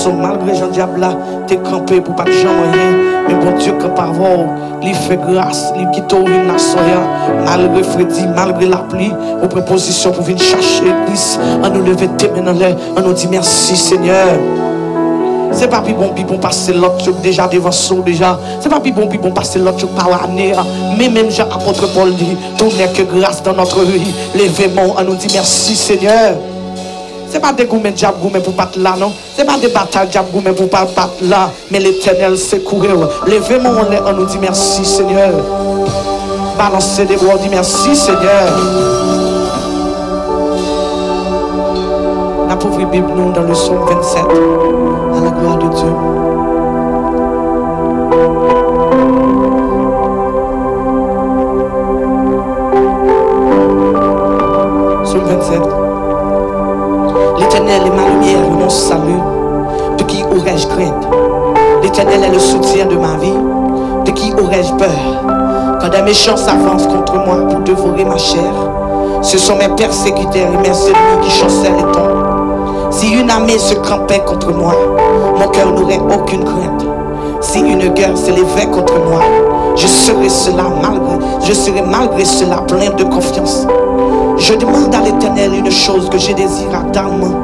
façon, malgré Jean Diable là, t'es campé pour pas de gens rien. Mais bon Dieu, quand par voir, il fait grâce, il quitte la soya, malgré Freddy, malgré la pluie, aux prépositions pour venir chercher l'église. On nous lever tes mains dans l'air, on nous dit merci Seigneur. C'est pas plus bon passer l'autre truc déjà devant soi déjà. C'est pas plus bon passer l'autre truc par l'année. Mais même Jean apôtre Paul dit, tout n'est que grâce dans notre vie. Levez-moi, on nous dit merci Seigneur. C'est pas des gourmets diable gourmets pour battre là, non. C'est pas des batailles diable gourmets pour pas battre là. Mais l'Éternel secourir. Levez-moi, on nous dit merci Seigneur. Balancez des voix, on dit merci Seigneur. On a ouvert la Bible nous dans le psaume 27. À la gloire de Dieu. Psaume 27. L'Éternel est ma lumière et mon salut. De qui aurais-je crainte? L'Éternel est le soutien de ma vie. De qui aurais-je peur? Quand des méchants s'avancent contre moi pour dévorer ma chair, ce sont mes persécuteurs et mes ennemis qui chancellent et tombent. Si une armée se campait contre moi, mon cœur n'aurait aucune crainte. Si une guerre s'élevait contre moi, je serais malgré cela plein de confiance. Je demande à l'Éternel une chose que je désire ardemment.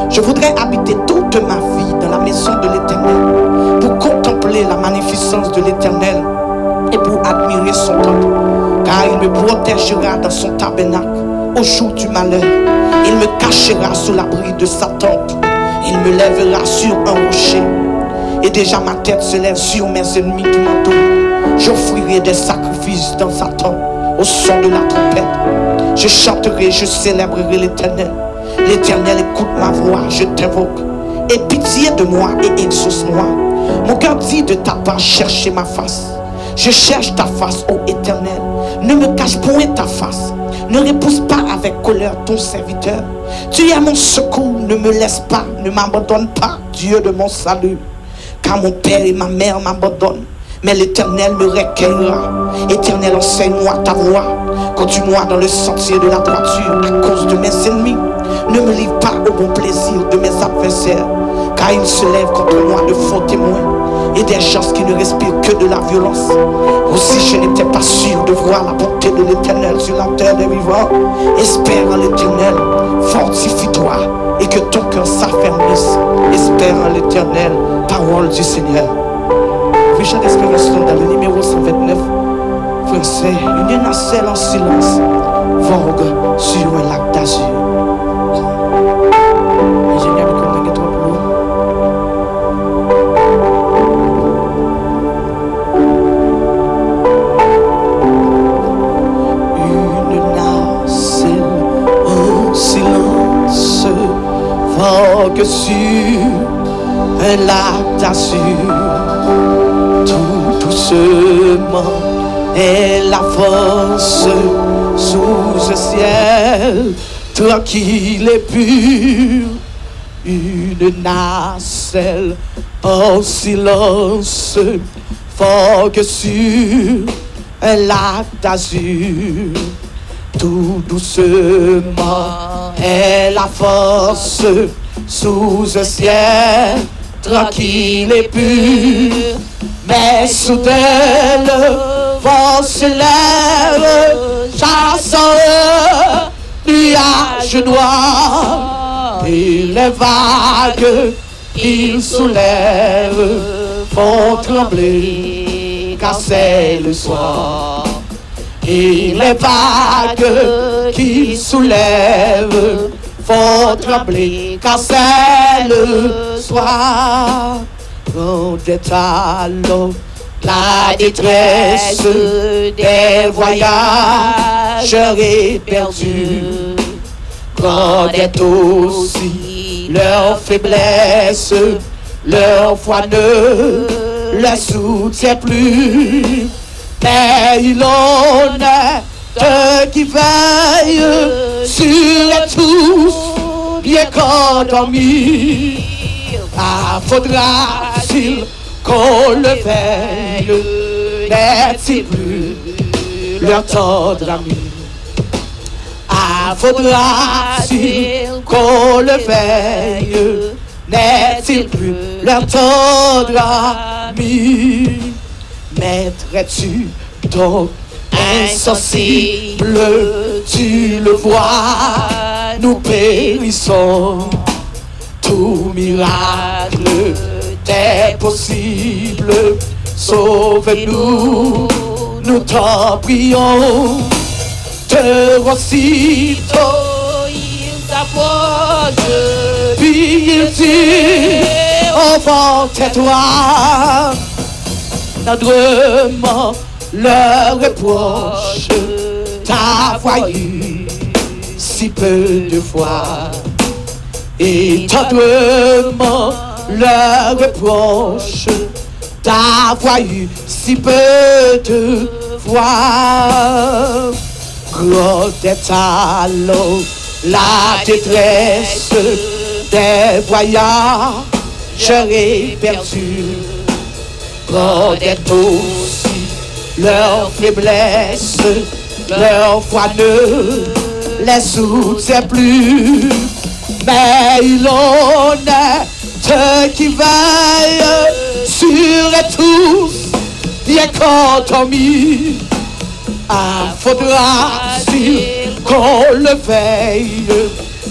Je voudrais habiter toute ma vie dans la maison de l'Éternel pour contempler la magnificence de l'Éternel et pour admirer son temple, car il me protégera dans son tabernacle au jour du malheur. Il me cachera sous l'abri de sa tente. Il me lèvera sur un rocher. Et déjà ma tête se lève sur mes ennemis qui m'entourent. J'offrirai des sacrifices dans sa tente au son de la trompette. Je chanterai, je célébrerai l'Éternel. L'Éternel écoute ma voix, je t'invoque. Aie pitié de moi et exauce-moi. Mon cœur dit de ta part, chercher ma face. Je cherche ta face, ô Éternel. Ne me cache point ta face. Ne repousse pas avec colère ton serviteur. Tu es mon secours, ne me laisse pas, ne m'abandonne pas, Dieu de mon salut. Car mon père et ma mère m'abandonnent, mais l'Éternel me recueillera. Éternel, enseigne-moi ta voie. Conduis-moi dans le sentier de la droiture à cause de mes ennemis. Ne me livre pas au bon plaisir de mes adversaires, car ils se lèvent contre moi de faux témoins et des gens qui ne respirent que de la violence. Aussi je n'étais pas sûr de voir la bonté de l'Éternel sur la terre des vivants. Espère en l'Éternel, fortifie-toi et que ton cœur s'affermisse. Espère en l'Éternel, parole du Seigneur. Vision d'espérance dans le numéro 129, français, une nacelle en silence vogue sur un lac d'azur. Ingénieur, comment est-ce que sur un lac d'azur, tout doucement elle avance sous un ciel tranquille et pur. Une nacelle en silence vogue sur un lac d'azur. Tout doucement elle avance sous un ciel tranquille et pur. Mais soudain le vent se lève, chassant un nuage noir, et les vagues qu'il soulève font trembler, car c'est le soir. Et les vagues qu'il soulève font trembler, car c'est le soir. Quand est alors la détresse des voyageurs éperdus, quand est aussi leur faiblesse, leur foi ne les soutient plus. Mais il en est qui veille sur tous, bien qu'endormis. Faudra-t-il qu'on le veille? N'est-il plus leur tendre ami? Faudra-t-il qu'on le veille? n'est-il plus leur tendre ami? M'aiderais-tu donc insensible? Tu le vois, nous périssons. Tout miracle t'est possible. Sauve-nous, nous t'en prions. Te aussitôt il s'approche, puis il dit, enfant, tais-toi. Tendrement leur reproche, t'as voyé si peu de fois. Et tendrement leur reproche, t'as voyé si peu de fois. Gros est alors la détresse des voyageurs perdus. Gros est aussi leur faiblesse, leur foi ne les soutient plus. Mais il en est ceux qui veillent sur tous, bien qu'endormis. Faudra-t-il qu'on le veille?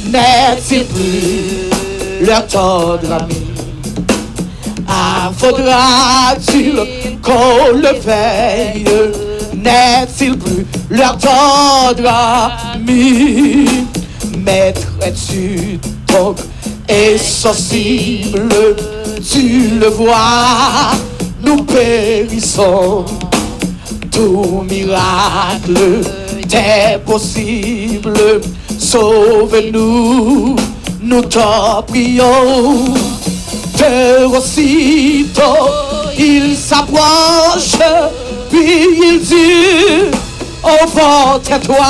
N'est-il plus leur tendre ami? Faudra-t-il qu'on le veille? N'est-il plus leur tendre ami? M'aiderais-tu donc insensible? Tu le vois, nous périssons. Tout miracle t'est possible. Sauve-nous, nous t'en prions. De aussitôt il s'approche, puis il dit, enfant, tais-toi.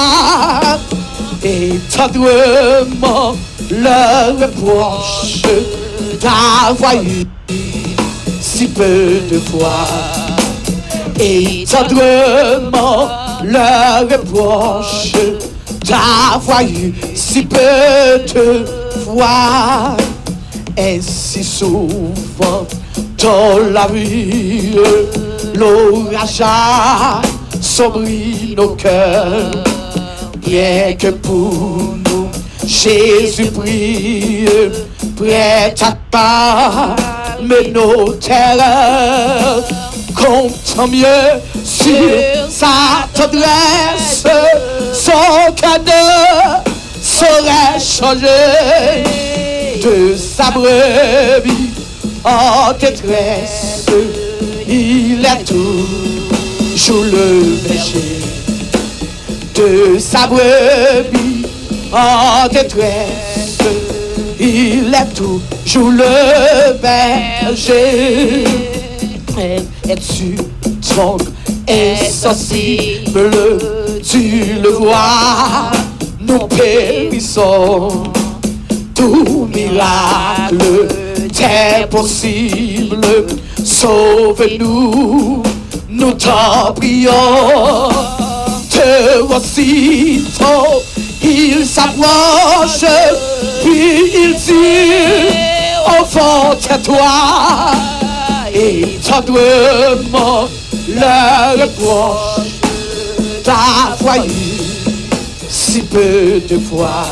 Et tendrement leur reproche, t'as voyé si peu de fois. Et tendrement leur reproche, t'as voyé si peu de fois. Ainsi souvent dans la vie, l'orage a sombré nos cœurs. Bien que pour nous, Jésus prie, prêt à calmer nos terreurs. Compte mieux sur sa tendresse, son cœur ne saurait changer. De sa brebis en détresse, il est toujours le berger. De sa brebis en détresse, il est toujours le berger. Es-tu donc insensible? Tu le vois, nous périssons. Tout miracle t'est possible. Sauve-nous, nous t'en prions. De aussitôt il s'approche, puis il dit, enfant, tais-toi. Et tendrement leur reproche, t'as voyé si peu de fois.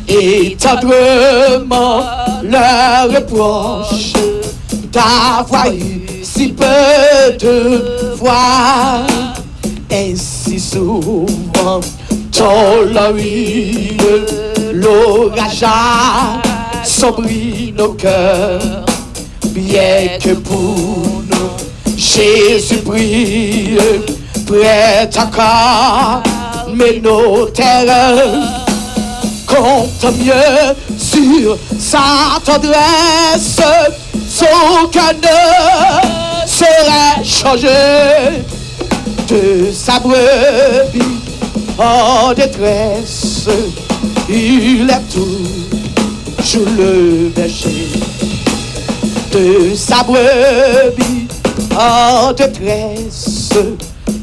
Et tendrement leur reproche, t'as voyé si peu de fois. Ainsi souvent dans la vie, l'orage a sombré nos cœurs. Bien que pour nous, Jésus prie, prêt à calmer nos terreurs. Compte mieux sur sa tendresse, son cœur ne serait changé. De sa brebis en détresse, il est toujours le berger. De sa brebis en détresse,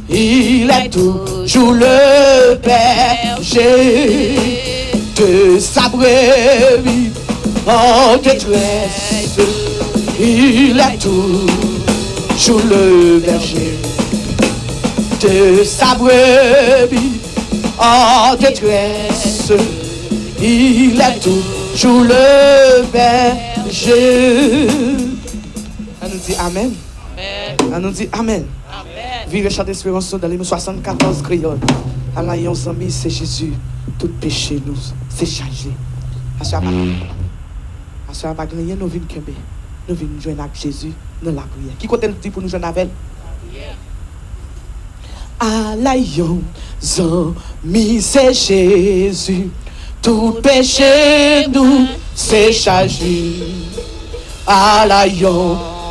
il est toujours le berger. De sa brebis en détresse. Il est toujours le berger de sa brebis en détresse. Il est toujours le berger. On nous dit Amen. On nous dit Amen. Vivre chant d'espérance dans les 74 créoles. Allah y a amis, c'est Jésus. Tout péché nous, c'est chargé. À ce pas gagner, nous venons kembe. Nous venons joindre avec Jésus dans la prière. Qui côté nous dit pour nous joindre avec? Allah y a amis, c'est Jésus. Tout péché nous, c'est chargé. Allah y a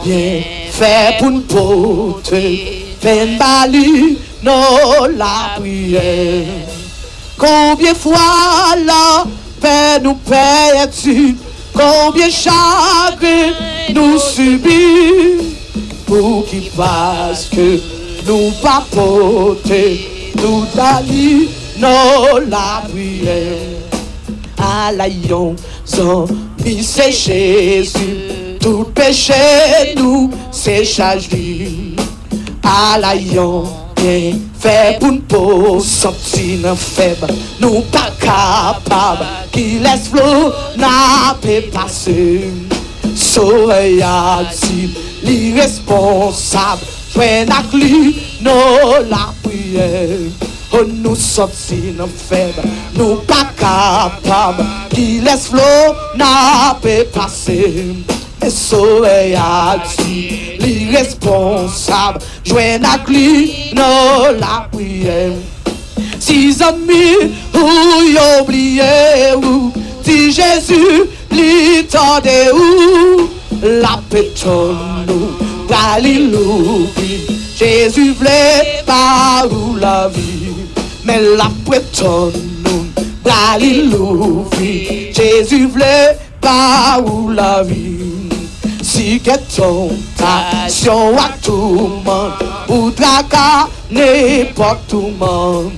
bien fait pour nous porter. Peine balu, non la prière. Combien fois la paix nous perd-tu? Combien chagrin nous subit? Pour qu'il passe que nous pas porter toute la vie, non la prière. À l'aïon, mis c'est Jésus. Tout péché nous, c'est chargé. À l'aïon, bien fait pour nous sentir faible. Nous pas capables, qui laisse flot, n'a pas passé. Soleil a dit, l'irresponsable, joint à lui, non la prière. Oh, nous sentir faible, nous pas capables, qui laisse flot, n'a pas passé. Et soleil a dit, l'irresponsable, joint à lui, non la prière. Si amis, ou oublié, ou si Jésus, l'itendait où, la pétonne nous, Galiloubi. Jésus voulait pas où la vie, mais la pétonne nous, Galiloubi. Jésus voulait pas où la vie. Si que tentation à tout le monde, ou draga n'importe tout le monde,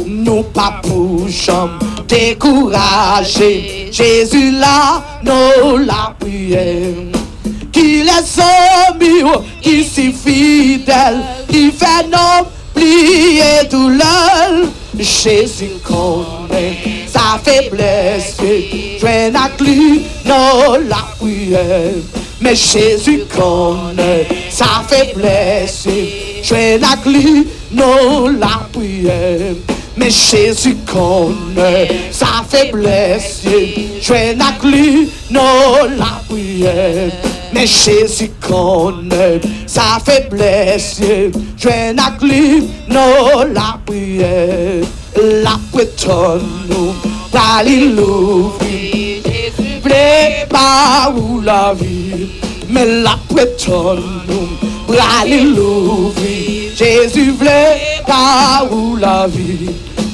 nous pas pour chambre décourager. Jésus là, nous la prière. Qui les amis, qui si fidèle, qui fait non plier douleur. Jésus connaît sa faiblesse, joint à lui, non la prière. Mais Jésus connaît sa faiblesse, joint à lui, non la prière. Mais Jésus connaît sa faiblesse, joint à lui, non la prière. Mais Jésus connaît sa faiblesse, joint à lui, non la prière. La pétonne nous, Galiloubi. Jésus voulait pas où la vie, mais la pétonne nous, Galiloubi. Jésus voulait pas où la vie,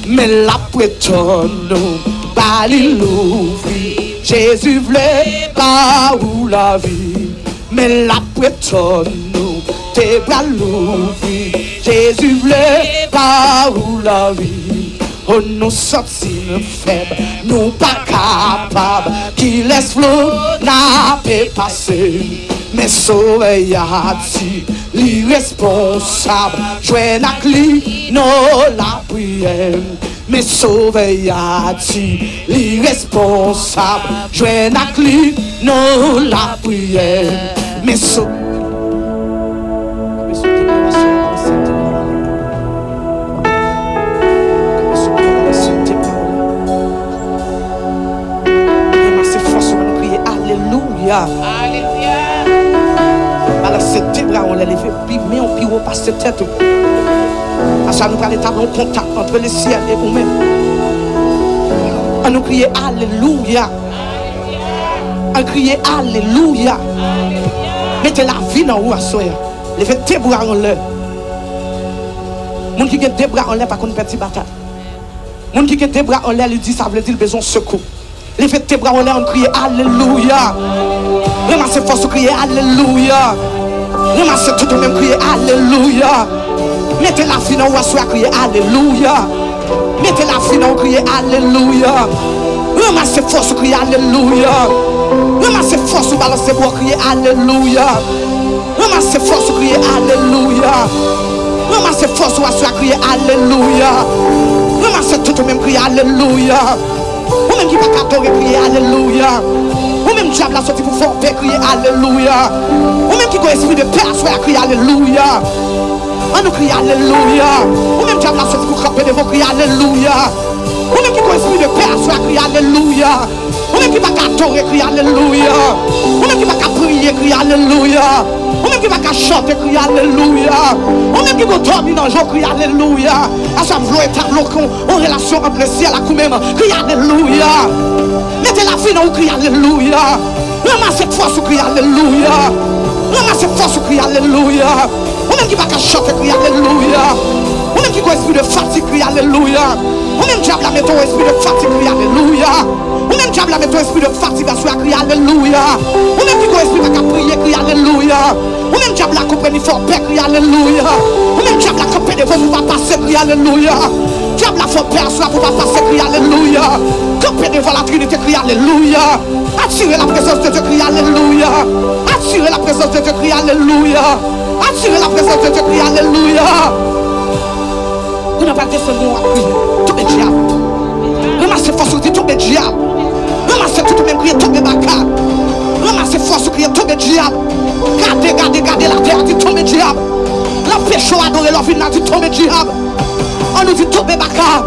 mais la pétonne nous, Galiloubi. Jésus voulait pas où la vie, mais la pétonne nous, t'es Galiloubi. Jésus voulait pas où la vie. Oh, nous sentir faibles, nous pas capables, qui laisse flot, n'a pas passé. Mais soleil a dit, l'irresponsable, joint à lui, non la prière. Mais soleil a dit, l'irresponsable, joint à lui, non la prière. Mais soleil. Alléluia. Alors c'est tes bras, on les lève, puis mais on pire passe cette tête. À ça nous allons établir un contact entre le ciel et nous-mêmes. On nous crier Alléluia. On crier Alléluia. Mettez la vie dans où à soya. Levez tes bras en l'air. Moun qui a des bras en l'air par contre petit bataille. Moun qui a des bras en l'air, il dit ça veut dire besoin de secours. Levez tes bras en l'air, on crie Alléluia. Ramassez force, on crie Alléluia. Ramassez tout le même, crier Alléluia. Mettez la fin en haut, crier Alléluia. Mettez la fin en haut, crier Alléluia. Ramassez force, crier Alléluia. Ramassez force ou balancez pour crier Alléluia. Ramassez force ou crier Alléluia. Ramassez force ou à crier Alléluia. Ramassez tout même crier Alléluia. Ou même qui va t'adorer crier Alléluia. Ou même diable a sorti pour faire paix crier Alléluia. Ou même qui a esprit de paix à crier Alléluia. On nous crie Alléluia. Ou même diable a sorti pour camper devant crier Alléluia. Ou même qui a esprit de paix à crier Alléluia. Ou même qui va t'adorer crier Alléluia. Ou même qui va prier crier Alléluia. Ou même qui va chanter crier Alléluia. Ou même qui va dormir dans le jour crier Alléluia. À sa vouloir tableau en relation entre le ciel et nous-mêmes crier Alléluia. Mettez la vie dans le cri Alléluia. Ramassez cette force au cri Alléluia. Ramassez cette force au cri Alléluia. Ou même qui va chanter cri Alléluia. Ou même qui a esprit de fatigue cri Alléluia. Ou même diable la mettre esprit de fatigue cri Alléluia. Ou même diable la mettre esprit de fatigue à cri Alléluia. Ou même qui a esprit de prier cri Alléluia. Ou même diable la comprendre fort paix cri Alléluia. Ou même diable la comprendre vous va passer cri Alléluia. Diable la fort paix pour va passer cri Alléluia. Campez devant la Trinité, crie Alléluia. Attirez la présence de Dieu, crie Alléluia. Attirez la présence de Dieu, crie Alléluia. Attirez la présence de Dieu, crie Alléluia. Vous n'avez pas descendu à prier. Tout le diable. Ramassez force, vous dites tout le diable. Ramassez tout le même crier, tout le baka. Ramassez force, vous criez, tout le diable. Gardez la terre, dit tout le diable. La péché adoré, leur vie, dit tout le diable. On nous dit tout le baka.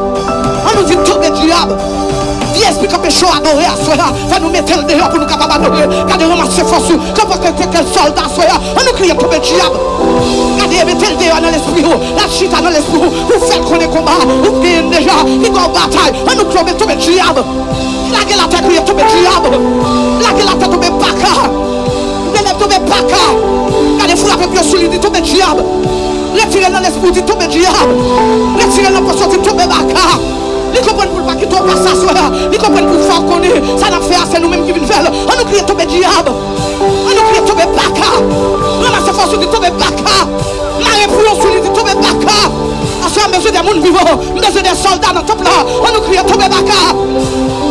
On nous dit tout le diable. Viens expliquer que péché adoré à cela. Va nous mettre le dehors pour nous capables d'adorer. Gardez ramasser force. Comme quel soldat cela. On nous crie tout le diable. Gardez mettez le dehors dans l'esprit. La chita dans l'esprit. Vous faites qu'on est combat. Vous gagnez déjà. Qui va en bataille. On nous crie tout le diable. Laguez la tête, criez tout le diable. Laguez la tête, tout le baka. Venez tout le baka. Gardez vous avec le solide, tout le diable. Retirez dans l'esprit, tout le diable. Retirez dans le poisson, tout le baka. Ils comprennent pour pas qu'ils tombent pas ça soit. Ils comprennent pour faire connaître. Ça n'a fait c'est nous-mêmes qui venons faire. On nous crie tomber diable. On nous crie tomber baka. Ramassez force de tomber baka. Marée pour nous sur les tomber baka. À ce mesure des mondes vivants, mesure des soldats dans le temple là. On nous crie tomber baka.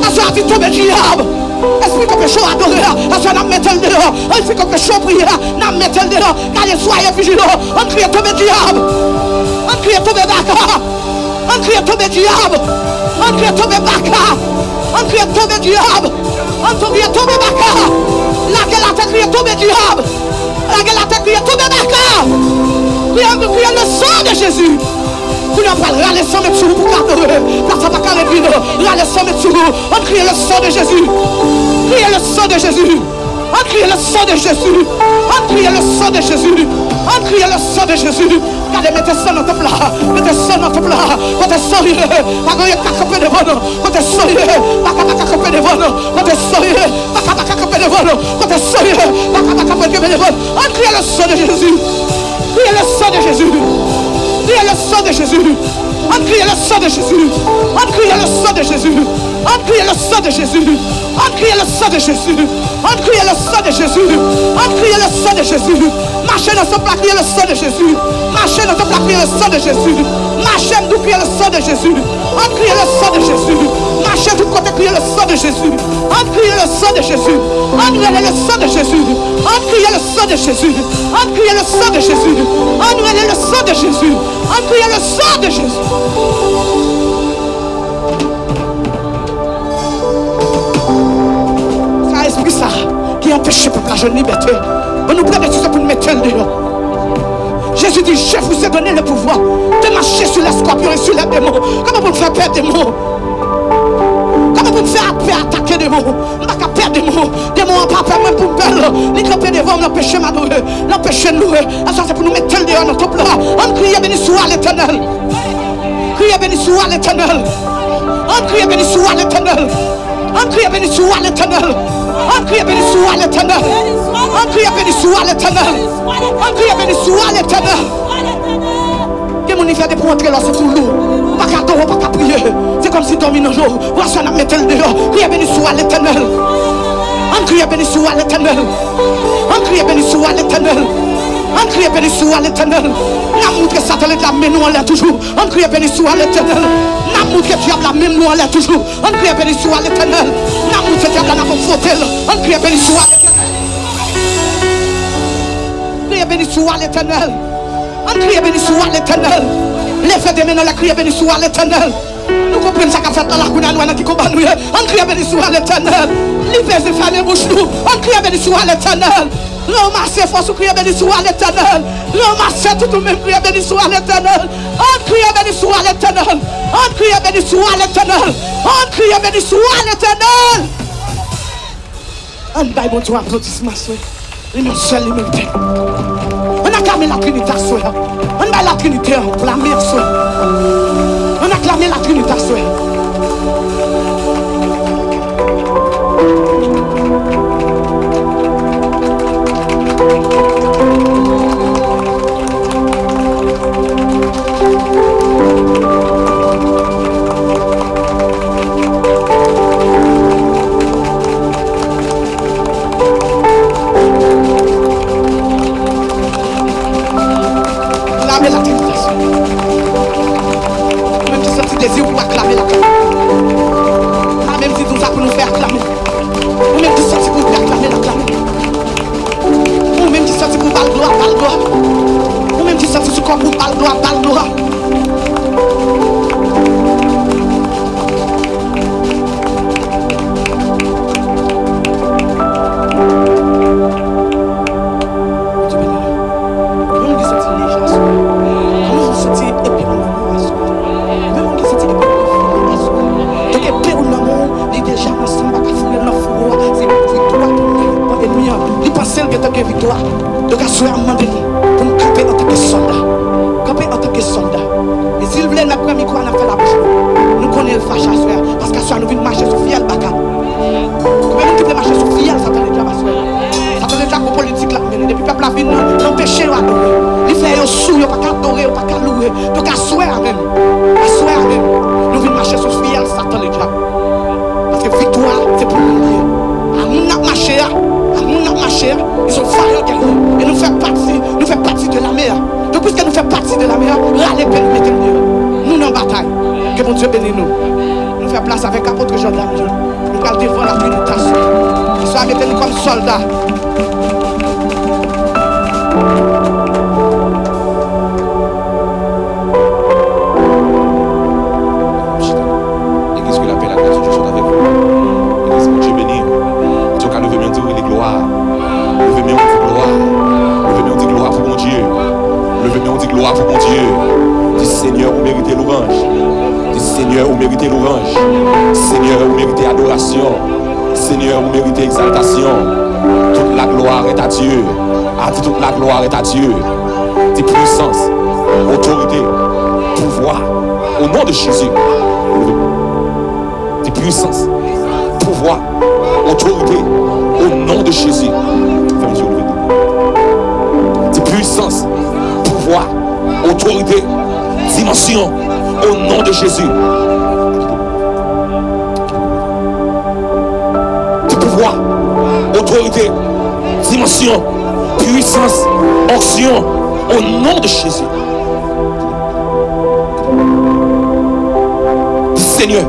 À ce dit tomber diable. Esprit que péché adoré. À ce n'a mettre le dehors. On fait que péché prier. N'a mettre le dehors. Car soyez vigilants. On crie tomber diable. On crie tomber baka. On crie tomber diable. On crie tomber baka. On crie tomber diable. On crie tomber baka. La gueule a crié tomber diable. La gueule a crié tomber baka. Criez le sang de Jésus. Vous n'en parlez pas, les sang de Jésus pour adorer. Parce que pas le vino. Les sang de Jésus. On crie le sang de Jésus. Criez le sang de Jésus. On crie le sang de Jésus. On crie le sang de Jésus. On crie le sang de Jésus. Regardez, mettez ça dans ton plat. Mettez ça dans ton plat. Quand t'es sérieux, pas qu'on y ait qu'à camper devant nous. Quand t'es sérieux, pas qu'à camper devant nous. Quand t'es sérieux, pas qu'à camper devant nous. Quand t'es sérieux, pas qu'à camper devant nous. On crie le sang de Jésus. Criez le sang de Jésus. Criez le sang de Jésus. On crie le sang de Jésus. On crie le sang de Jésus. On crie le sang de Jésus. On crie le sang de Jésus. On crie le sang de Jésus. On crie le sang de Jésus. Marchez dans son plat, criez le sang de Jésus. Marchez dans son plat, criez le sang de Jésus. Marchez nous, criez le sang de Jésus. On crie le sang de Jésus. Marchez tout côté, criez le sang de Jésus. On crie le sang de Jésus. On crie le sang de Jésus. On crie le sang de Jésus. On crie le sang de Jésus. On crie le sang de Jésus. On crie le sang de Jésus. Ça esprit ça qui empêche le peuple à jeune liberté. On nous prend des choses pour nous mettre le dehors. Jésus dit, je vous ai donné le pouvoir de marcher sur les scorpions et sur les démons. Comment vous faire perdre des mots? Comment vous faire attaquer des mots? On n'a qu'à perdre des mots. Des mots en pas même pour perdre. Les camper devant, l'empêcher m'adorer, l'empêcher nous. Ça c'est pour nous mettre le dehors dans ton plat. On crie béni soit l'Éternel. Criez béni soit l'Éternel. On crie béni soit l'Éternel. On crie béni soit l'Éternel. On crie béni soit l'Éternel. On crie béni soit l'Éternel. On crie béni soit l'Éternel. Que mon hiver de pour entrer là, c'est tout lourd. Pas qu'à dormir, pas qu'à prier. C'est comme si dormir un jour. Voici on a mis le dehors. Criez béni soit l'Éternel. On crie béni soit l'Éternel. On crie béni soit l'Éternel. On crie béni soit l'Éternel. N'a montré Satan la même nous en l'air toujours. On crie béni soit l'Éternel. N'a montré diable la même nous en l'air toujours. On crie béni soit l'Éternel. vous êtes là pour fauter. On crie béni soit l'éternel. Criez béni soit l'éternel. On crie béni soit l'éternel. Lève des mains dans la criée béni soit l'éternel. Nous comprenons ça qu'a fait dans la cour qui combat nous. On crie béni soit l'éternel. Libère ses femmes et bouche nous. On crie béni soit l'éternel. Ramassez force, criez béni soit l'éternel. Ramassez tout le même, criez béni soit l'éternel. On crie béni soit l'éternel. On crie béni soit l'éternel. On crie béni soit l'éternel. On baille bon Dieu applaudissement. Il nous seul, il mérite. On a clamé la Trinité, on a la Trinité pour la mer. On a clamé la Trinité. Désir pour acclamer la clamé. Même si tout ça pour nous faire acclamer. Ou même qui sorti pour acclamer la clamé. Ou même qui sorti pour parler gloire, parler gloire. Ou même qui sorti sur corps pour parler gloire, parler gloire. Victoire. Donc, à ce moment pour nous camper en tant que soldat. Camper en tant que soldat. Et s'il voulait, notre premier coup, on a fait la bouche. Nous connaissons le fâche à soir. Parce qu'à ce moment, nous venons marcher sur fiel baka. Comment nous devons marcher sur fiel, ça t'en est déjà ma soeur. Ça t'en est déjà pour politique là. Depuis le peuple a fini, l'empêcher d'adorer. Il fait un sou, il n'y a pas qu'à adorer, il n'y a pas qu'à louer. Donc, à soir même. À soir même. Nous venons marcher sur fiel, ça t'en est déjà. Parce que victoire, c'est pour nous lier. À nous, on a marché. Ils ont failli gagner. Et nous faisons partie de la mer. Donc, puisque nous faisons partie de la mer, râlez peine nous mettez nous. Nous en bataille. Que mon Dieu bénisse nous. Nous faisons place avec l'apôtre Jordan. Nous allons devant la pénétration. Nous sommes mettez-nous comme soldats. L'église que l'appelle à la grâce, je suis avec vous. L'église, mon Dieu béni. Dieu qu'a levé mon Dieu, il est gloire. Levez-moi, on dit gloire. Levez-moi, on dit gloire pour mon Dieu. Levez-moi, on dit gloire pour mon Dieu. Dis Seigneur, vous méritez l'orange. Dis Seigneur, vous méritez l'orange. Seigneur, vous méritez adoration. Seigneur, vous méritez exaltation. Toute la gloire est à Dieu. Ah, dis toute la gloire est à Dieu. Dis puissance, autorité, pouvoir. Au nom de Jésus. Dis puissance, pouvoir, autorité. Au nom de Jésus. Dis puissance, pouvoir, autorité, dimension, au nom de Jésus. Dis pouvoir, autorité, dimension, puissance, onction, au nom de Jésus. Dis Seigneur,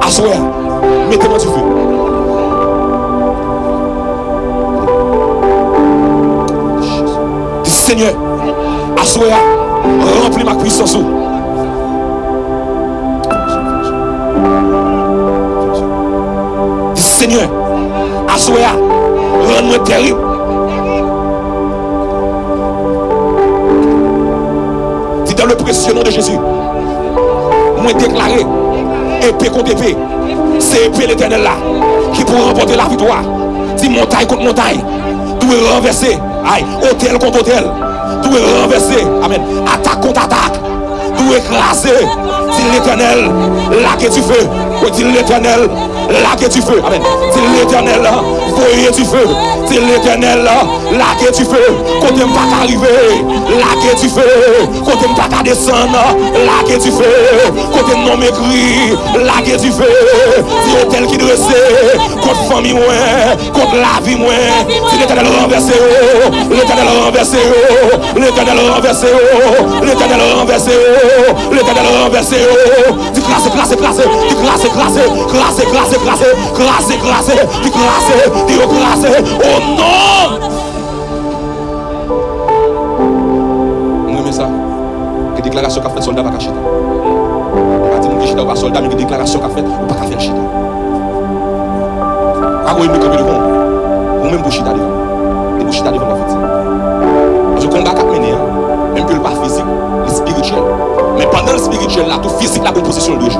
assoyez, mettez-moi du feu. Seigneur, assoyez, remplis ma puissance. Seigneur, assoyez, rends-moi terrible. Dis dans le précieux nom de Jésus, moi déclaré, épée contre épée, c'est épée l'éternel là, qui pourra remporter la victoire. Dis montagne contre montagne, tout est renversé. Aïe, hôtel contre hôtel, tout est renversé, amen, attaque contre attaque, tout est écrasé, dit l'éternel, là que tu fais, dit l'éternel, là que tu fais, amen, dit l'éternel, voyez du feu. C'est l'Éternel là que tu fais. Côté pas arriver, là que tu fais. Côté pas descendre, là que tu fais. Côté non écrit, là que tu fais. C'est hôtel qui dressé, contre famille moins, contre la vie moins. C'est l'Éternel renversé, l'Éternel renversé, l'Éternel renversé, l'Éternel renversé, l'Éternel renversé. Tu classes, classes, classes, tu classes, classes, classes, classes, classes, classes, classes, tu classes, tu classes. Oh non! Ça. Que déclaration qu'a fait soldat pas chita. Pas dire que chita pas soldat mais que déclaration qu'a fait ou pas faire chita. Ah oui, mais comme le bon. Ou même pour chita devant. Et pour chita devant la fête. Parce que combat qu'a mené même que le pas physique, le spirituel. Mais pendant le spirituel là, tout physique la composition de jeu.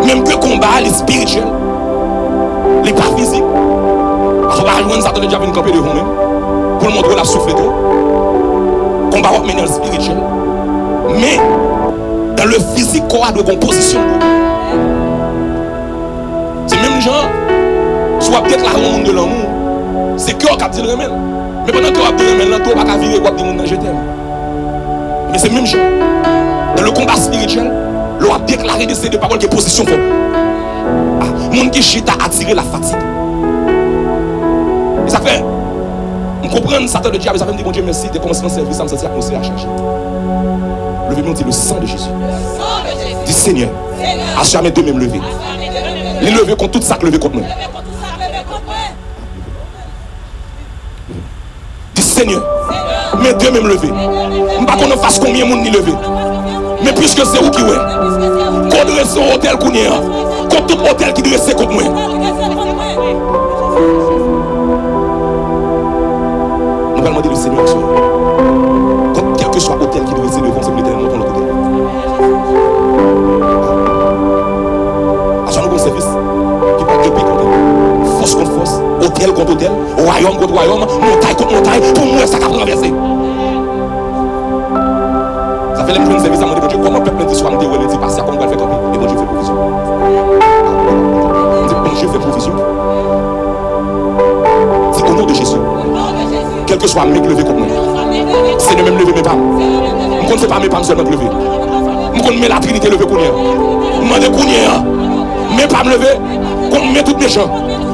Même que combat le spirituel, les pas physique. Parce que on ça déjà venir camper devant même pour montrer la souffle tout. Combat va mener le spirituel. Mais dans le physique, qu'on a de composition. C'est même genre, soit peut-être la monde de l'amour, c'est cœur qui a dit le remède. Mais pendant que tu as dit le remède, tu n'as pas virer quoi dire mon je t'aime. Mais c'est même genre, dans le combat spirituel, l'on a déclaré de ces deux paroles qui est position pour. Monde qui chita a attiré la fatigue. Et ça fait. On comprend Satan de diable, ça veut dire bon Dieu merci, de commencer mon service, ça me sentit l'atmosphère à changer. Levez-nous, dit le sang de Jésus. Dis Seigneur, à jamais de même lever. Les lever contre tout ça que lever contre moi. Dis Seigneur, mais Dieu même lever. Je ne sais pas qu'on fasse combien de monde ni lever. Mais puisque c'est où qui est, qu'on dresse son hôtel qu'on est, contre tout hôtel qui dresse contre moi. Nous allons demander le Seigneur quel que soit l'hôtel qui doit rester devant, c'est l'Éternel montant le côté. À chaque nouveau service, qui parle de pays contre force contre force, hôtel contre hôtel, royaume contre royaume, montagne contre montagne, pour moi ça va traverser. Ça fait les premiers services à mon Dieu, comment le peuple dit soit nous dit passer à comment on va faire camper. Et bon Dieu fait provision. Bon Dieu fait provision. C'est au nom de Jésus. Quel que soit mec levé contre moi. C'est de même lever mes femmes. Je ne sais pas mes femmes seulement lever. Je connais la Trinité lever qu'on est. Je demande qu'on est. Mes femmes lever. Qu'on met tout méchant.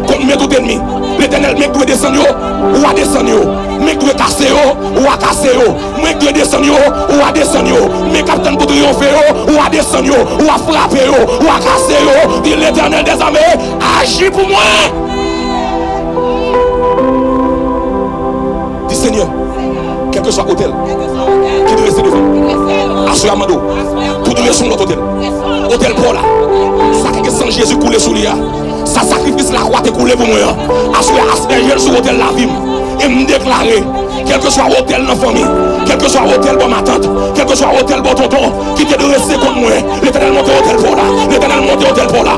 Qu'on met tout ennemi. L'Éternel mec doit descendre ou à descendre. Mec doit casser ou à casser. Mec doit descendre ou à descendre. Mes capitaines pour triompher ou à descendre ou à frapper ou à casser. Dit l'Éternel des armées, agis pour moi. Seigneur, quel que soit l'hôtel qui doit rester devant, assurez Amado, pour donner son autre hôtel. Hôtel pour là, ça qui est sans Jésus coulé sous lui, ça sacrifice la croix coulé pour moi. Assurez asperger sur l'hôtel la vie et me déclarer, quel que soit l'hôtel dans la famille, quel que soit l'hôtel pour ma tante, quel que soit l'hôtel pour tonton, qui te doit rester contre moi. L'Éternel monte hôtel pour là, l'Éternel monte hôtel pour là,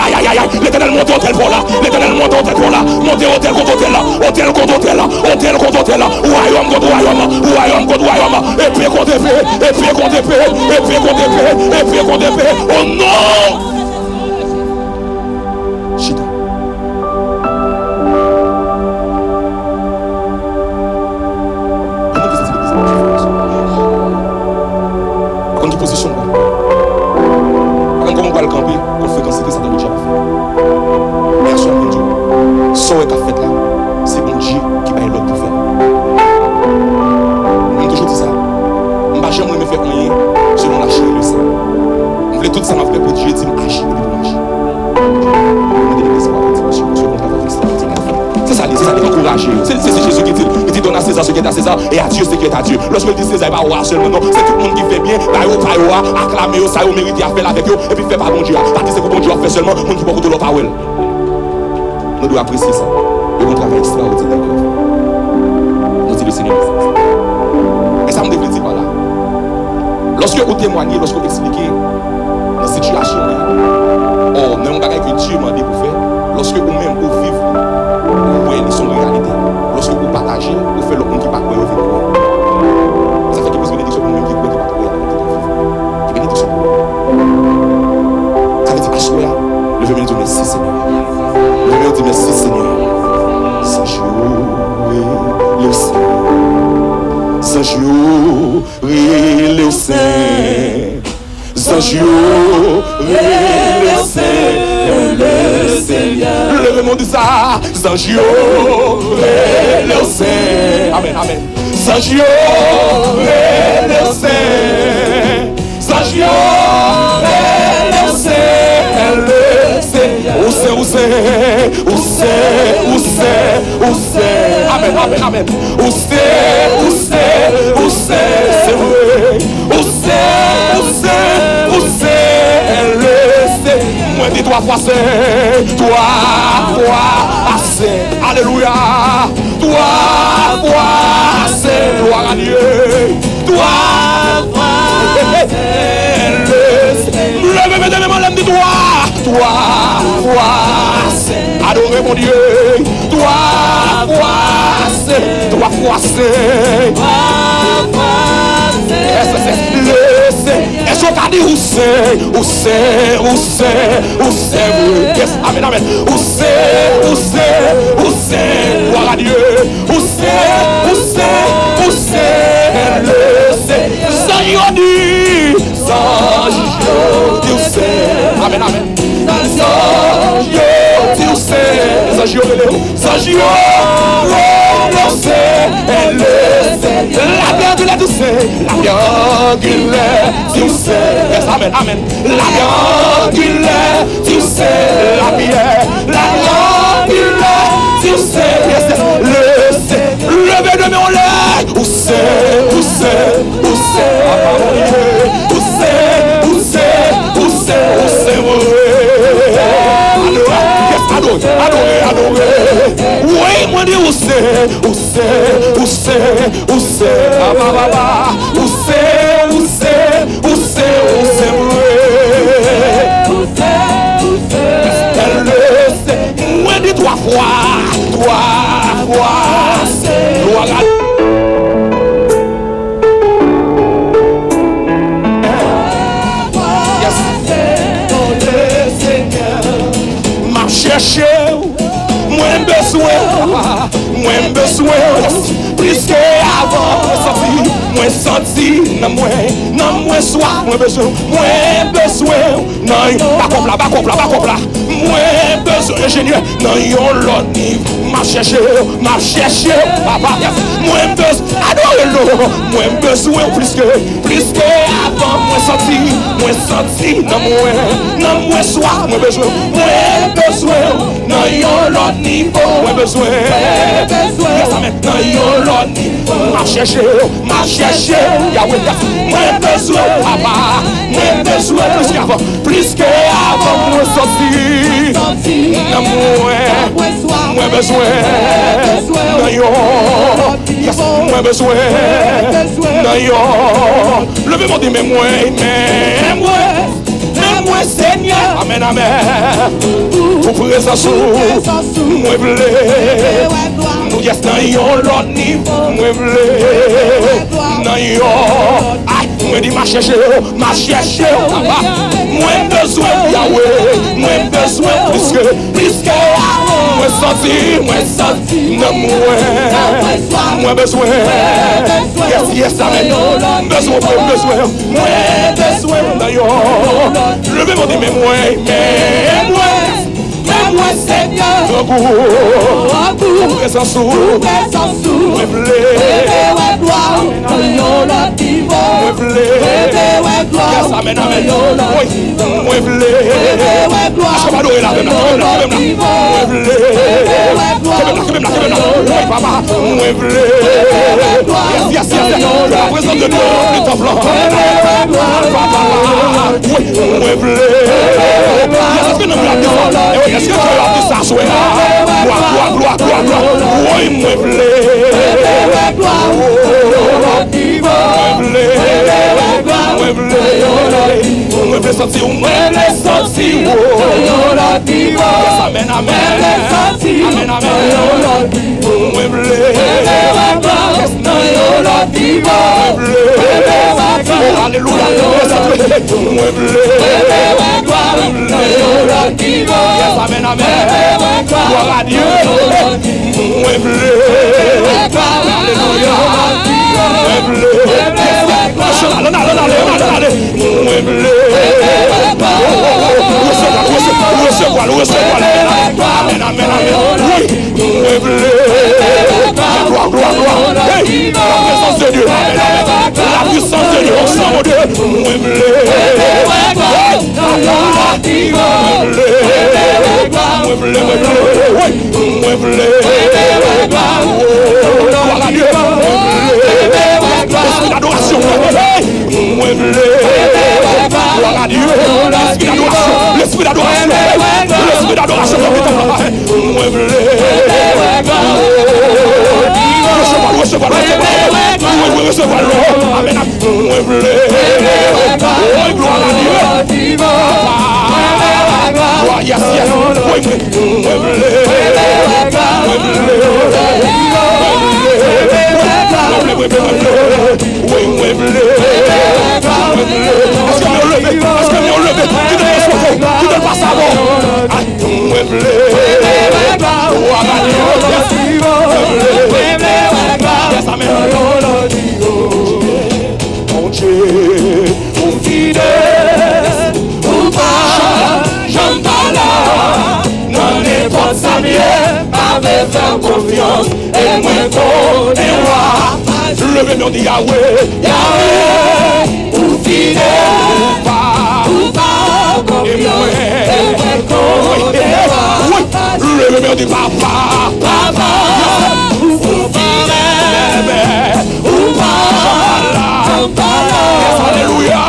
aïe aïe aïe, l'Éternel monte hôtel pour là, l'Éternel monte hôtel pour là, monte hôtel contre hôtel là, hôtel contre hôtel là, hôtel contre hôtel là, royaume contre royaume, royaume contre royaume, épée contre épée, épée contre épée, épée contre épée, épée contre épée, oh non! Chita. Quelle position là? Quand on va le camper, on fait quand c'était ça dans le diable. Personne ne dit. Ce qu'on a fait là, c'est mon Dieu qui va l'autre pour faire. Je toujours dit ça. Je ne vais jamais me faire rien selon la chair et le sang. Je voulais tout ça m'a fait pour Dieu dire agir et pour agir. C'est ça, c'est encourager. C'est Jésus qui dit donne à César ce qui est à César et à Dieu ce qui est à Dieu. Lorsque dit César, il va voir seulement non. C'est tout le monde qui fait bien, acclamer, ça au mérite à faire avec eux et puis fait par bon Dieu. Pas dire c'est que bon Dieu a fait seulement, on dit beaucoup de l'autre parole. Nous devons apprécier ça. Et on travaille extraordinaire. Nous dit le Seigneur. Et ça me devait dire par là. Lorsque vous témoignez, lorsque vous expliquez la situation, oh, mais on bagaille que Dieu m'a dit pour faire, lorsque vous-même vous vivez, vous voyez son réalité. Lorsque vous partagez, vous faites le monde qui ne va pas vous vivre. Ça fait que vous bénédiction pour vous-même qui ne va pas vous vivre. Bénédiction pour vous. Ça veut dire, à ce moment-là, levez-moi et dites merci Seigneur. Zanjou, rile au sein. Zanjou, rile au sein. Le Seigneur. Levez mon dit ça. Zanjou, rile au sein. Amen, amen. Zanjou, rile au sein. Zanjou, rile au sein. Le Seigneur. Où c'est. Amen, amen, amen. Où c'est, c'est vrai. Où c'est, le c'est. Moi dis toi fois c'est, toi assez. Alléluia. Toi c'est, gloire à Dieu. Toi c'est, le c'est. Levez mes mains, dis toi c'est. Adorez mon Dieu. Toi c'est. Est-ce qu'on a dit où c'est, yes, amen, amen. Où c'est, gloire à Dieu. Où c'est, le c'est. Sans dit, où c'est, amen, amen. La virgule douce, yes, amen, amen. La virgule douce, la pierre, la virgule douce, yes, yes, le c'est, levez de mes oreilles, où c'est, adorez. Oui, moi dis où c'est, moi dis trois fois, gloire à chercher, moi besoin, plus que avant, moi senti, non moi soif, moi besoin, non, pas compla, moi besoin, ingénieur, non, yon l'autre niveau, m'a cherché, papa, moi besoin, adore-le, moi besoin, plus que avant, moi senti, non, moi soif, moi besoin, non, yon l'autre niveau, moi besoin, non, yon l'autre niveau, m'a cherché, Yahweh, moi besoin, papa, moi besoin, plus qu'avant, moi sorti, non, moi besoin, non, yon, moi besoin, non, yon, levez-moi dit, mais moi, Seigneur, amen, pour présence, moi voulais, nous y est dans l'autre niveau, moi voulais, non, moi dis, m'a cherché, papa, moi besoin, Yahweh, moi besoin, plus que, moi senti, non, moi besoin, yes, amen, besoin, non, levez mon dit, mais moi, Seigneur, pour présence, moi voulais, yes, amen, moi voulais, est-ce qu'on va adorer là, moi voulais, papa, moi voulais, yes, la présence de Dieu, le temps blanc, moi voulais, est-ce que nous l'avons dit, est-ce que tu as dit ça, souhait là, gloire, oui, moi voulais, moi voulais sentir, amen, alléluia, gloire à Dieu, alléluia, Amen, amen, amen. Oui, gloire, gloire, gloire. Hey, la présence de Dieu. Amen, amen. La puissance de Dieu. On sent mon Dieu. Gloire à Dieu. Esprit d'adoration. Gloire à Dieu. L'esprit d'adoration. L'esprit d'adoration. Recevoir l'eau. Amen. Gloire à Dieu. Gloire, yes, yes. Est-ce que nous levé? Qui ne pas savoir? Mon Dieu, mon fidèle, ou pas, j'en parle là, non n'importe ça mieux, avec faire confiance, et moi connais moi. Levez mon dit Yahweh, Yahweh, ou fidèle, ou pas, confiance, et moi connais moi. Levez mon dit papa, papa, ou fidèle, ou pas, alléluia.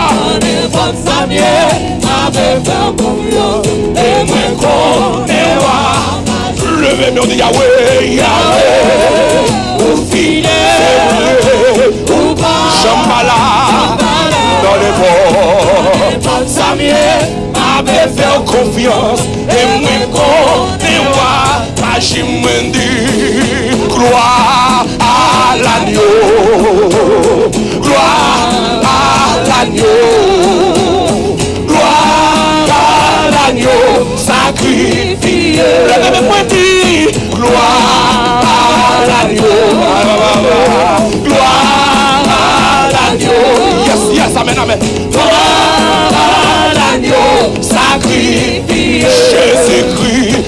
Levez mon dit Yahweh, Yahweh, ou fidèle, ou pas, Shambhala, dans les bords, Samuel m'avait fait confiance, et moi connais-moi, Pajimendi, gloire à l'agneau, gloire à l'agneau, gloire à l'agneau, sacrifié, levez-moi dit, gloire à l'agneau, gloire à l'agneau, yes, yes, amen, amen, gloire à l'agneau, sacrifié,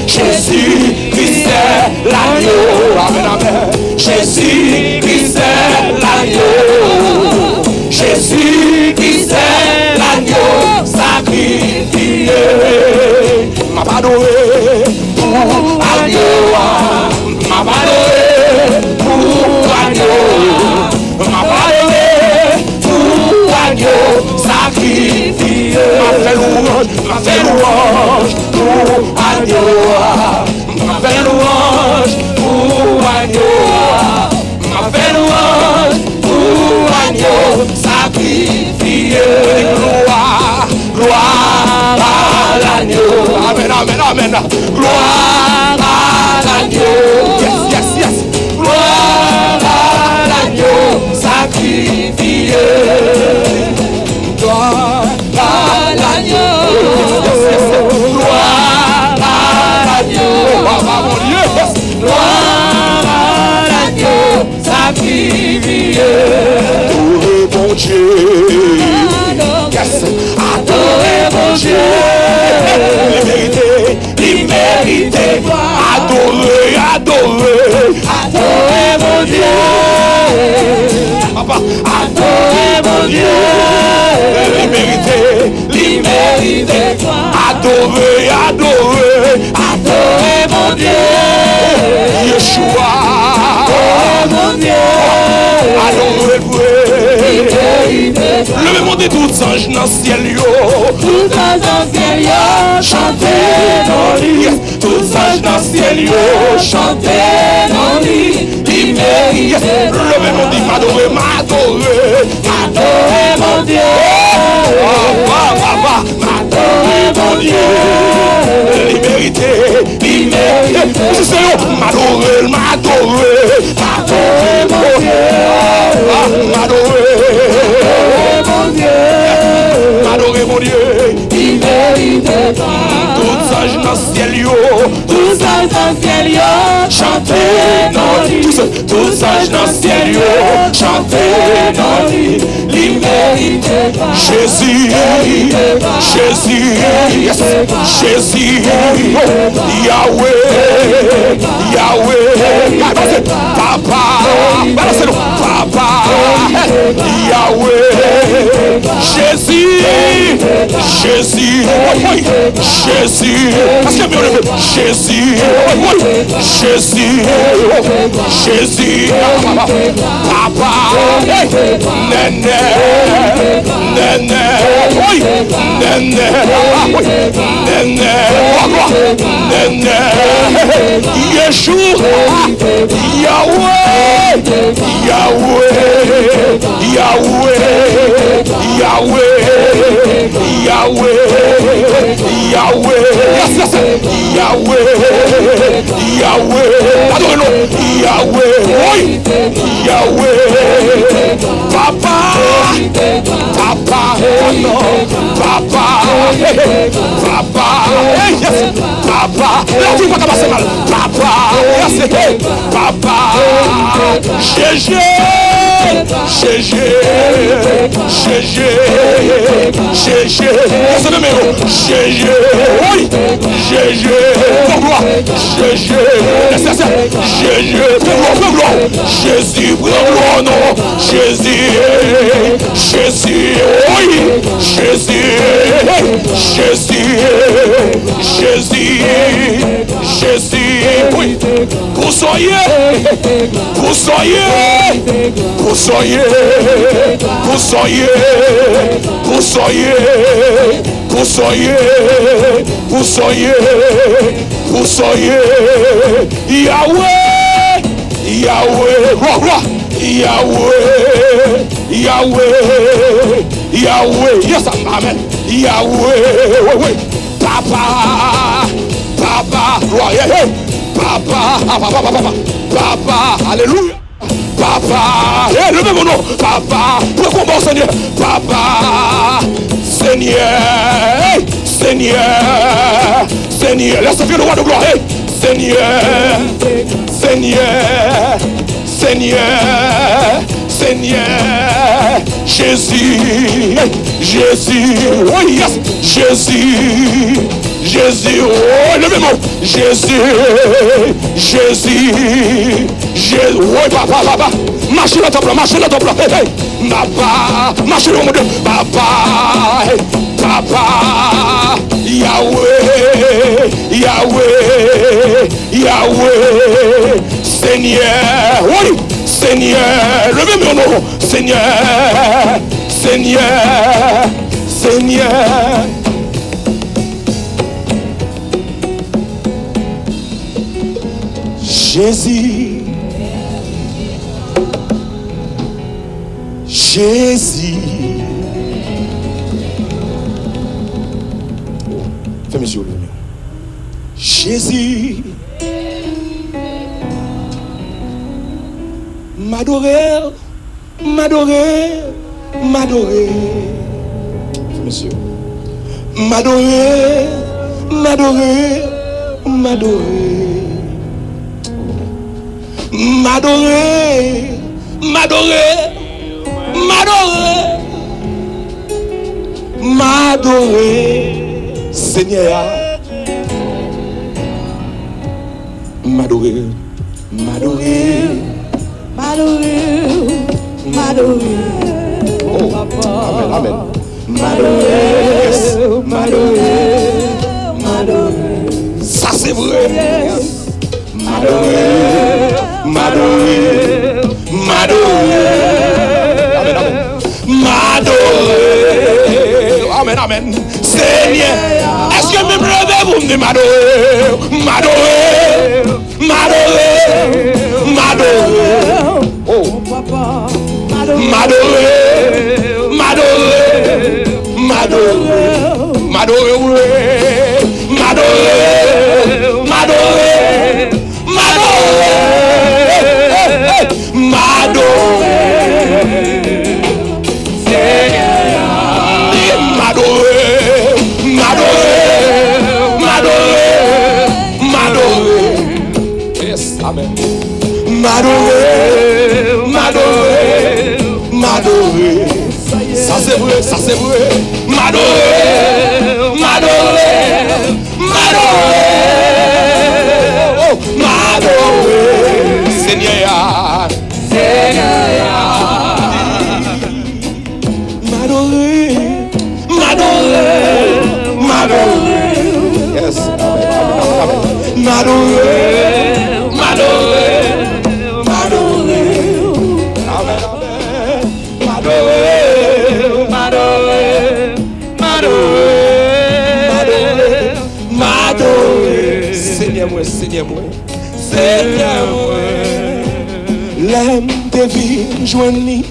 Jésus-Christ est l'agneau, amen, amen, Jésus-Christ est l'agneau, Jésus-Christ est l'agneau, sacrifié, m'a pas adoré pour agneau, m'a pas adoré pour agneau, m'a pas adoré pour agneau, sacrifié, m'a fait louange pour agneau, m'a fait louange pour agneau, m'a fait louange pour agneau, sacrifié, gloire à l'agneau, amen, amen, amen, gloire à l'agneau, yes, yes, yes, gloire à l'agneau, sacrifié, gloire à l'agneau, yes, yes, gloire à l'agneau, papa mon Dieu, gloire à l'agneau, sacrifié, adorez mon Dieu, yes, adorez mon Dieu, l'immérité, adorez, adorez mon Dieu, papa, adorez mon Dieu, l'immérité, adorez, adorez mon Dieu, Yeshua, mon Dieu, adorez-vous. Le monde de tous anges dans le ciel, tout anges dans le ciel, chantez nos lits, tous anges dans le ciel, chantez nos lits, le monde dit m'adorer, m'adorer mon Dieu, m'adorer mon Dieu, l'immérité, m'adorer mon Dieu, m'adorer mon Dieu, tous anges dans le ciel, chantez nos Tous anges dans le ciel, chanter dans lui, Jésus, Jésus, Jésus, Yahweh, Yahweh, Papa, Papa, Yahweh, Jésus, Jésus, Jésus, Jésus, Jésus, Jésus, Papa, Nene, Nene, Nene, Nene, Nene, Yeshua, Yahweh, Yahweh, Yahweh, Yahweh, Yahweh, Yahweh, Yahweh, Yahweh, adorez-le, Yahweh, Yahweh, Papa, Papa, non, Papa, Papa, yes, Papa, là tu vas commencer mal, Papa, yes, Papa, Jésus, Jésus, Jésus, Jésus, c'est le numéro, Jésus, oui, Jésus, pour gloire, Jésus, Jésus, pour gloire, Jésus, pour gloire, non, Jésus, Jésus, oui, Jésus, Jésus, Jésus, Jésus, oui, pour soyez, pour soyez, pour soyez, pour soyez, pour soyez, pour soyez, pour soyez, pour soyez, Yahweh, Yahweh, gloire, Yahweh, Yahweh, Yahweh, yes, amen, Yahweh, oui, oui, Papa, Papa, gloire, Papa, Papa, Papa, Papa, alléluia. Papa, le même nom, Papa, pourquoi mon Seigneur, Papa, Seigneur, Seigneur, Seigneur, laisse faire le roi de gloire, Seigneur, Seigneur, Seigneur, Seigneur, Jésus, Jésus, oh yes, Jésus, Jésus, oh le même nom, Jésus, Jésus, Jésus, oui papa, papa, marchez le temple, hey, papa, marchez le monde, papa, hey, papa, Yahweh, Yahweh, Yahweh, Seigneur, oui, Seigneur, le même nom, Seigneur, Seigneur, Seigneur. Jésus, Jésus. Fais mes yeux. Jésus, m'adorer, m'adorer, m'adorer. Fais mes yeux. M'adorer, m'adorer, m'adorer. M'adorer, m'adorer, m'adorer, m'adorer, Seigneur, m'adorer, m'adorer, m'adorer, m'adorer, oh, amen, amen, m'adorer, yes, m'adorer, m'adorer, ça c'est vrai, m'adorer, m'adorer, m'adorer, amen, amen, m'adorer, amen, amen, Seigneur, est-ce que même le vous me m'adorer, m'adorer, m'adorer, m'adorer, oh, m'adorer, m'adorer, m'adorer, m'adorer, m'adorer, m'adorer, m'adorer, m'adorer, m'adorer. Ça c'est vrai, ça c'est vrai. M'adorer, m'adorer, m'adorer. Oh, m'adorer. Seigneur, m'adorer, m'adorer, m'adorer. Yes, amen, amen, m'adorer, m'adorer, m'adorer. Amen, amen, m'adorer, m'adorer, m'adorer, m'adorer. Seigneur moi, Seigneur moi, Seigneur moi. L'aime de vie, joignez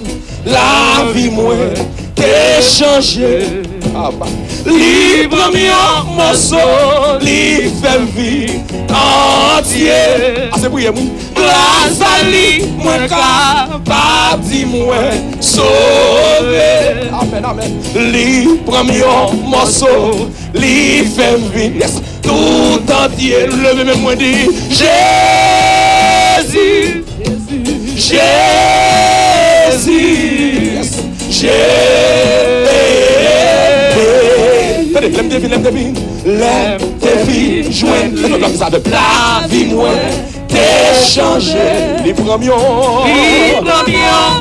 la vie moi, t'es changé. Libre un morceau, li fait vie entier. Ah c'est pour moi. Grâce à lui, moi capable de moi sauver. Amen, amen. Li premier morceau, li fait vie. Yes. Tout entier, levez mes mains dit Jésus, Jésus, yes. Jésus. L'aime de vie, joindre la vie, moi, t'es changé. Les premiers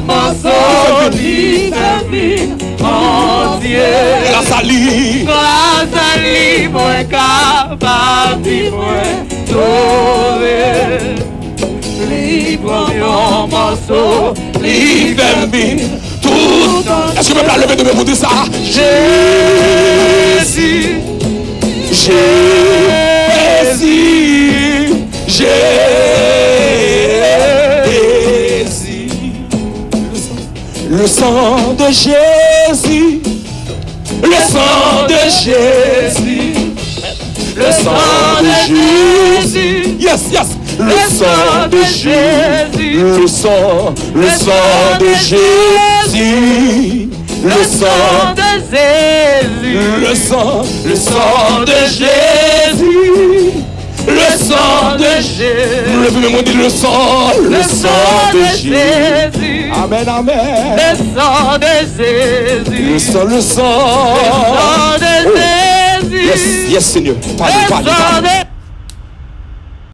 morceaux, vie entier. Grâce à lui, moi, capable de moi, sauver. Les premiers morceaux, vie. Est-ce que je peux lever de me dire ça? Jésus, Jésus, Jésus. Le sang de Jésus, le sang de Jésus, le sang de Jésus. Yes, yes. Le sang de Jésus, le sang de Jésus, le sang de Jésus, le sang de Jésus, le sang de Jésus. Levez-moi dire le sang de Jésus. Amen, amen. Le sang de Jésus, le sang de Jésus. Yes, yes, Seigneur. Parlez.